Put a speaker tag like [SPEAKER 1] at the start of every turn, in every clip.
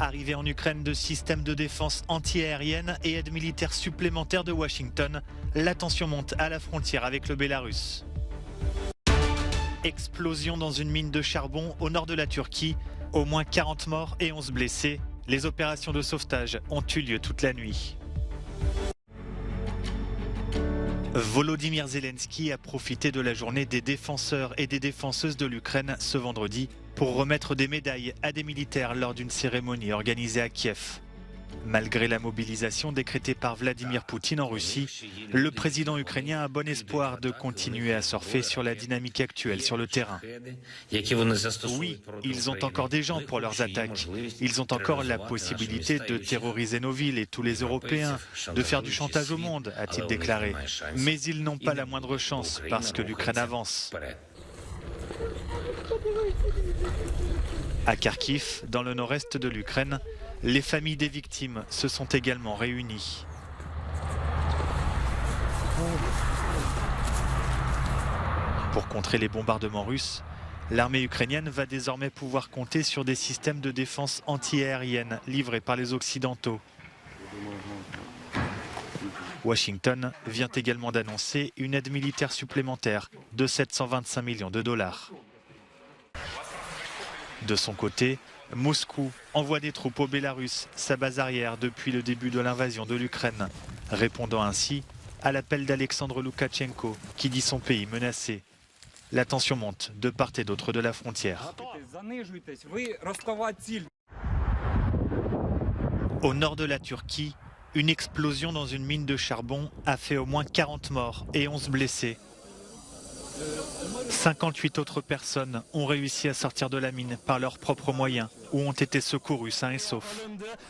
[SPEAKER 1] Arrivée en Ukraine de systèmes de défense anti-aérienne et aide militaire supplémentaire de Washington, la tension monte à la frontière avec le Bélarus. Explosion dans une mine de charbon au nord de la Turquie. Au moins 40 morts et 11 blessés. Les opérations de sauvetage ont eu lieu toute la nuit. Volodymyr Zelensky a profité de la journée des défenseurs et des défenseuses de l'Ukraine ce vendredi pour remettre des médailles à des militaires lors d'une cérémonie organisée à Kiev. Malgré la mobilisation décrétée par Vladimir Poutine en Russie, le président ukrainien a bon espoir de continuer à surfer sur la dynamique actuelle sur le terrain. Oui, ils ont encore des gens pour leurs attaques. Ils ont encore la possibilité de terroriser nos villes et tous les Européens, de faire du chantage au monde, a-t-il déclaré. Mais ils n'ont pas la moindre chance parce que l'Ukraine avance. À Kharkiv, dans le nord-est de l'Ukraine, les familles des victimes se sont également réunies. Pour contrer les bombardements russes, l'armée ukrainienne va désormais pouvoir compter sur des systèmes de défense anti-aérienne livrés par les Occidentaux. Washington vient également d'annoncer une aide militaire supplémentaire de 725 millions de dollars. De son côté, Moscou envoie des troupes au Bélarus, sa base arrière depuis le début de l'invasion de l'Ukraine, répondant ainsi à l'appel d'Alexandre Loukachenko qui dit son pays menacé. La tension monte de part et d'autre de la frontière. Au nord de la Turquie, une explosion dans une mine de charbon a fait au moins 40 morts et 11 blessés. 58 autres personnes ont réussi à sortir de la mine par leurs propres moyens ou ont été secourues sains et saufs.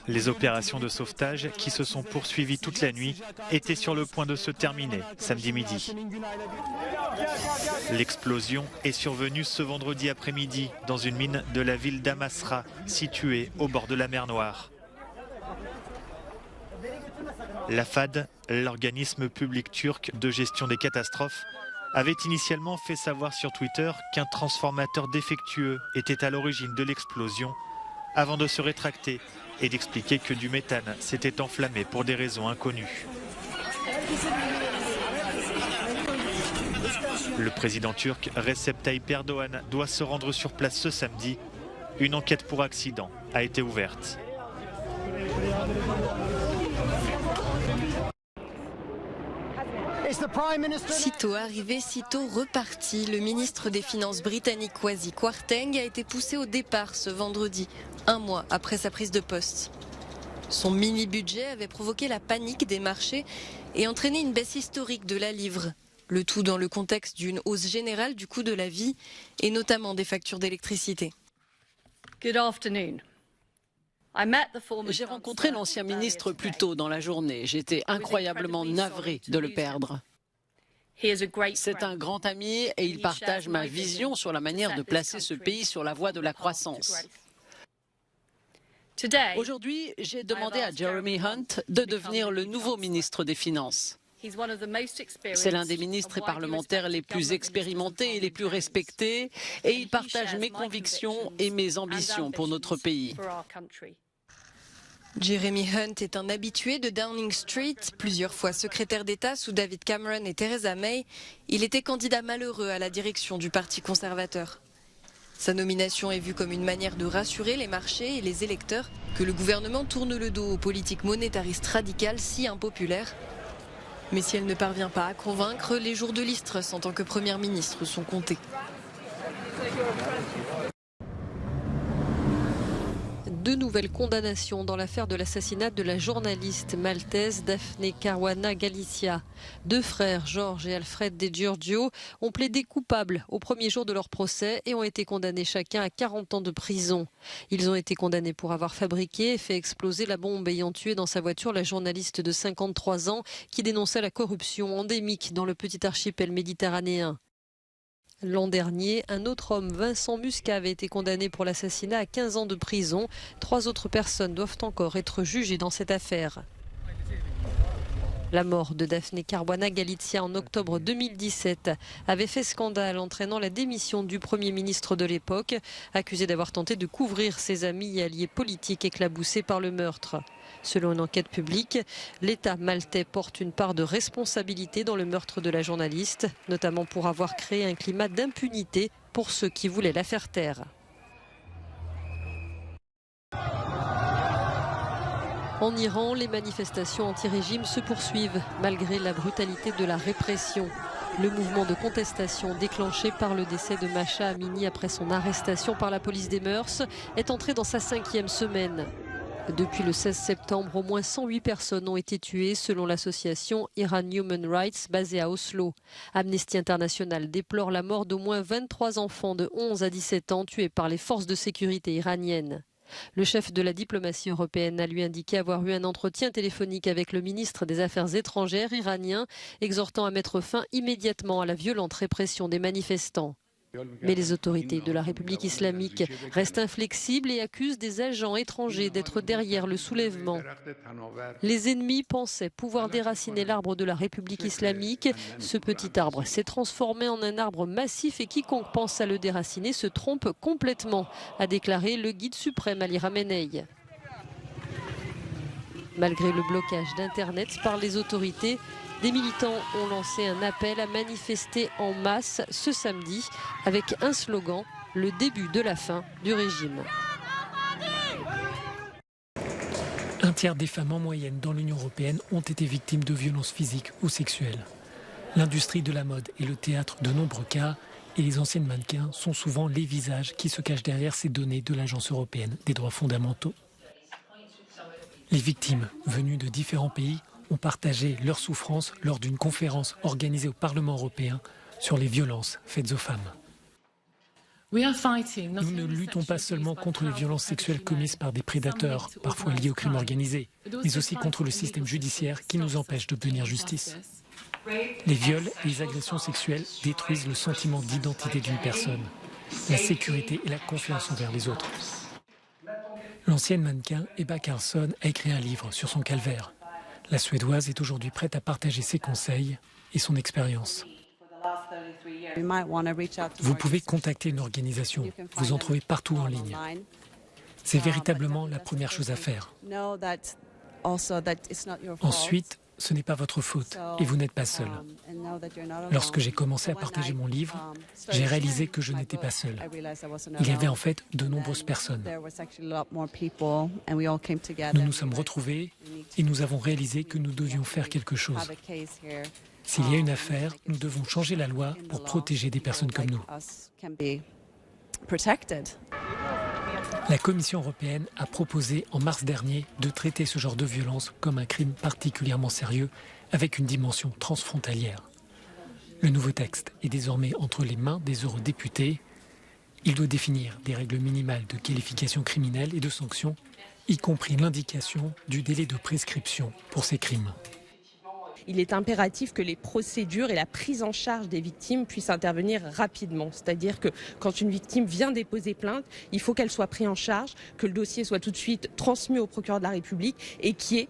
[SPEAKER 1] Les opérations de sauvetage, qui se sont poursuivies toute la nuit, étaient sur le point de se terminer samedi midi. L'explosion est survenue ce vendredi après-midi dans une mine de la ville d'Amasra, située au bord de la mer Noire. La FAD, l'organisme public turc de gestion des catastrophes, avait initialement fait savoir sur Twitter qu'un transformateur défectueux était à l'origine de l'explosion, avant de se rétracter et d'expliquer que du méthane s'était enflammé pour des raisons inconnues. Le président turc Recep Tayyip Erdogan doit se rendre sur place ce samedi. Une enquête pour accident a été ouverte.
[SPEAKER 2] Sitôt arrivé, sitôt reparti, le ministre des Finances britannique Kwasi Kwarteng a été poussé au départ ce vendredi, un mois après sa prise de poste. Son mini-budget avait provoqué la panique des marchés et entraîné une baisse historique de la livre. Le tout dans le contexte d'une hausse générale du coût de la vie et notamment des factures d'électricité.
[SPEAKER 3] J'ai rencontré l'ancien ministre plus tôt dans la journée. J'étais incroyablement navré de le perdre. C'est un grand ami et il partage ma vision sur la manière de placer ce pays sur la voie de la croissance. Aujourd'hui, j'ai demandé à Jeremy Hunt de devenir le nouveau ministre des Finances. C'est l'un des ministres et parlementaires les plus expérimentés et les plus respectés et il partage mes convictions et mes ambitions pour notre pays.
[SPEAKER 2] Jeremy Hunt est un habitué de Downing Street, plusieurs fois secrétaire d'État sous David Cameron et Theresa May. Il était candidat malheureux à la direction du Parti conservateur. Sa nomination est vue comme une manière de rassurer les marchés et les électeurs que le gouvernement tourne le dos aux politiques monétaristes radicales si impopulaires. Mais si elle ne parvient pas à convaincre, les jours de Liz Truss en tant que première ministre sont comptés.
[SPEAKER 4] Deux nouvelles condamnations dans l'affaire de l'assassinat de la journaliste maltaise Daphne Caruana Galizia. Deux frères, George et Alfred De Giorgio, ont plaidé coupables au premier jour de leur procès et ont été condamnés chacun à 40 ans de prison. Ils ont été condamnés pour avoir fabriqué et fait exploser la bombe ayant tué dans sa voiture la journaliste de 53 ans qui dénonçait la corruption endémique dans le petit archipel méditerranéen. L'an dernier, un autre homme, Vincent Muscat, avait été condamné pour l'assassinat à 15 ans de prison. 3 autres personnes doivent encore être jugées dans cette affaire. La mort de Daphne Caruana Galizia en octobre 2017 avait fait scandale, entraînant la démission du Premier ministre de l'époque, accusé d'avoir tenté de couvrir ses amis et alliés politiques éclaboussés par le meurtre. Selon une enquête publique, l'État maltais porte une part de responsabilité dans le meurtre de la journaliste, notamment pour avoir créé un climat d'impunité pour ceux qui voulaient la faire taire. En Iran, les manifestations anti-régime se poursuivent malgré la brutalité de la répression. Le mouvement de contestation déclenché par le décès de Mahsa Amini après son arrestation par la police des mœurs est entré dans sa 5e semaine. Depuis le 16 septembre, au moins 108 personnes ont été tuées selon l'association Iran Human Rights basée à Oslo. Amnesty International déplore la mort d'au moins 23 enfants de 11 à 17 ans tués par les forces de sécurité iraniennes. Le chef de la diplomatie européenne a lui indiqué avoir eu un entretien téléphonique avec le ministre des Affaires étrangères iranien, exhortant à mettre fin immédiatement à la violente répression des manifestants. Mais les autorités de la République islamique restent inflexibles et accusent des agents étrangers d'être derrière le soulèvement. Les ennemis pensaient pouvoir déraciner l'arbre de la République islamique. Ce petit arbre s'est transformé en un arbre massif et quiconque pense à le déraciner se trompe complètement, a déclaré le guide suprême Ali Khamenei. Malgré le blocage d'Internet par les autorités, des militants ont lancé un appel à manifester en masse ce samedi avec un slogan, le début de la fin du régime.
[SPEAKER 5] Un tiers des femmes en moyenne dans l'Union européenne ont été victimes de violences physiques ou sexuelles. L'industrie de la mode est le théâtre de nombreux cas et les anciennes mannequins sont souvent les visages qui se cachent derrière ces données de l'Agence européenne des droits fondamentaux. Les victimes venues de différents pays ont partagé leurs souffrances lors d'une conférence organisée au Parlement européen sur les violences faites aux femmes. Nous ne luttons pas seulement contre les violences sexuelles commises par des prédateurs, parfois liés au crime organisé, mais aussi contre le système judiciaire qui nous empêche d'obtenir justice. Les viols et les agressions sexuelles détruisent le sentiment d'identité d'une personne, la sécurité et la confiance envers les autres. L'ancienne mannequin Ebba Karlsson a écrit un livre sur son calvaire. La Suédoise est aujourd'hui prête à partager ses conseils et son expérience. Vous pouvez contacter une organisation, vous en trouvez partout en ligne. C'est véritablement la première chose à faire. Ensuite, ce n'est pas votre faute et vous n'êtes pas seul. Lorsque j'ai commencé à partager mon livre, j'ai réalisé que je n'étais pas seul. Il y avait en fait de nombreuses personnes. Nous nous sommes retrouvés et nous avons réalisé que nous devions faire quelque chose. S'il y a une affaire, nous devons changer la loi pour protéger des personnes comme nous. La Commission européenne a proposé en mars dernier de traiter ce genre de violence comme un crime particulièrement sérieux avec une dimension transfrontalière. Le nouveau texte est désormais entre les mains des eurodéputés. Il doit définir des règles minimales de qualification criminelle et de sanctions, y compris l'indication du délai de prescription pour ces crimes.
[SPEAKER 6] Il est impératif que les procédures et la prise en charge des victimes puissent intervenir rapidement. C'est-à-dire que quand une victime vient déposer plainte, il faut qu'elle soit prise en charge, que le dossier soit tout de suite transmis au procureur de la République et qu'il y ait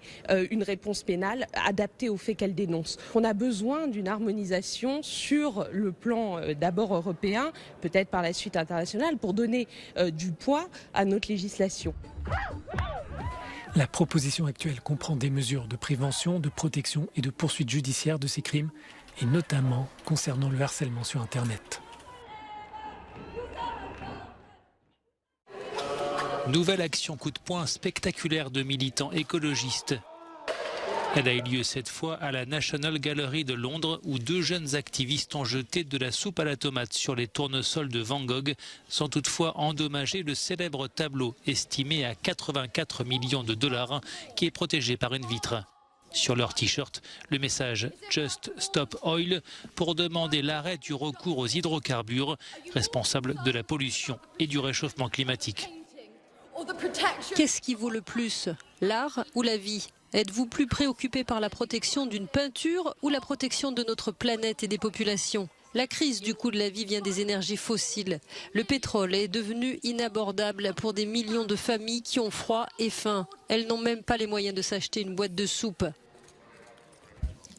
[SPEAKER 6] une réponse pénale adaptée aux faits qu'elle dénonce. On a besoin d'une harmonisation sur le plan d'abord européen, peut-être par la suite international, pour donner du poids à notre législation.
[SPEAKER 5] La proposition actuelle comprend des mesures de prévention, de protection et de poursuite judiciaire de ces crimes, et notamment concernant le harcèlement sur Internet.
[SPEAKER 7] Nouvelle action coup de poing spectaculaire de militants écologistes. Elle a eu lieu cette fois à la National Gallery de Londres où 2 jeunes activistes ont jeté de la soupe à la tomate sur les tournesols de Van Gogh sans toutefois endommager le célèbre tableau estimé à 84 millions de dollars qui est protégé par une vitre. Sur leur t-shirt, le message « Just Stop Oil » pour demander l'arrêt du recours aux hydrocarbures responsables de la pollution et du réchauffement climatique.
[SPEAKER 4] Qu'est-ce qui vaut le plus, l'art ou la vie ? Êtes-vous plus préoccupé par la protection d'une peinture ou la protection de notre planète et des populations ? La crise du coût de la vie vient des énergies fossiles. Le pétrole est devenu inabordable pour des millions de familles qui ont froid et faim. Elles n'ont même pas les moyens de s'acheter une boîte de soupe.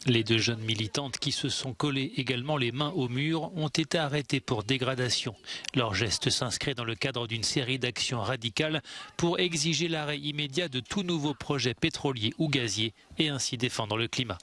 [SPEAKER 7] Les 2 jeunes militantes qui se sont collées également les mains au mur ont été arrêtées pour dégradation. Leur geste s'inscrit dans le cadre d'une série d'actions radicales pour exiger l'arrêt immédiat de tout nouveau projet pétrolier ou gazier et ainsi défendre le climat.